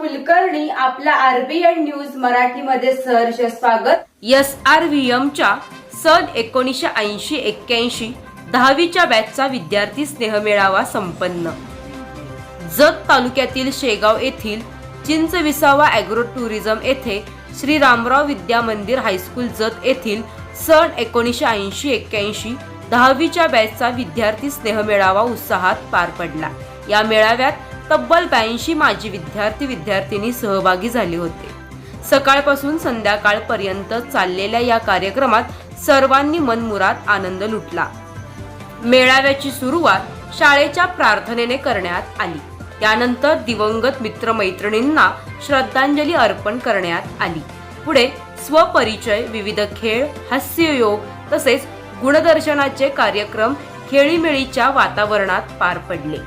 कुलकर्णी आपला RBN news मराठीमध्ये सहर्ष स्वागत। SRVMच्या सन 1980-81 10वीच्या बॅचचा विद्यार्थी स्नेहमेळावा संपन्न। जत तालुक्यातील शेगाव येथील चिंचविसावा ॲग्रो टुरिझम येथे श्री रामराव विद्या मंदिर हायस्कूल जत येथील सन 1980-81 10वीच्या बॅचचा विद्यार्थी स्नेहमेळावा उत्साहात पार पडला। या मेळाव्यात तब्बल 82 माजी विद्यार्थी सहभागी झाले होते। सकाळपासून संध्याकाळपर्यंत चाललेल्या या कार्यक्रमात सर्वांनी मनमुराद आनंद लुटला। मेळाव्याची सुरुवात शाळेच्या प्रार्थनेने करण्यात आली। त्यानंतर दिवंगत मित्रमैत्रिणींना श्रद्धांजली अर्पण करण्यात आली। पुढे स्वपरिचय, विविध खेळ, हास्ययोग तसेच गुणदर्शनाचे कार्यक्रम खेळीमेळीच्या वातावरणात पार पडले।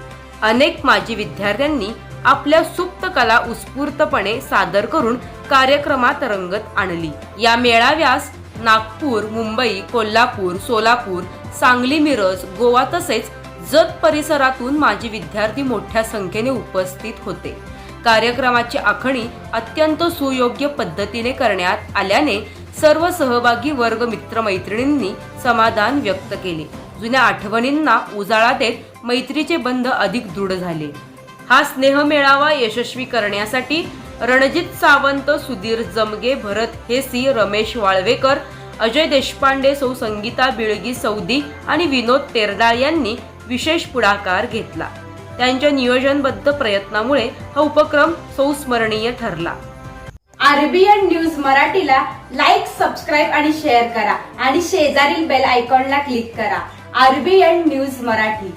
अनेक माजी विद्यार्थ्यांनी आपल्या सुप्त कला उत्स्फूर्तपणे सादर करून कार्यक्रमात रंगत आणली। या मेळाव्यास नागपूर, मुंबई, कोल्हापूर, सोलापूर, सांगली, मिरज, गोवा तसेच जत परिसरातून माजी विद्यार्थी मोठ्या संख्येने उपस्थित होते। कार्यक्रमाची आखणी अत्यंत सुयोग्य पद्धतीने करण्यात आल्याने सर्व सहभागी वर्ग मित्रमैत्रिणींनी समाधान व्यक्त केले। जुन्या आठवणींना उजाळा देत मैत्रीचे बंध अधिक दृढ झाले। हा स्नेहमेळावा यशस्वी करण्यासाठी रणजित सावंत, सुधीर जमगे, भरत हेसी, रमेश वाळवेकर, अजय देशपांडे, सौ संगीता बिळगी सौदी आणि विनोद तेरडाळ यांनी विशेष पुढाकार घेतला। त्यांच्या नियोजनबद्ध प्रयत्नामुळे हा उपक्रम संस्मरणीय ठरला। आरबीएन न्यूज मराठीला लाईक, सबस्क्राईब आणि शेअर करा आणि शेजारील बेल आयकॉनला क्लिक करा। RBN news Marathi.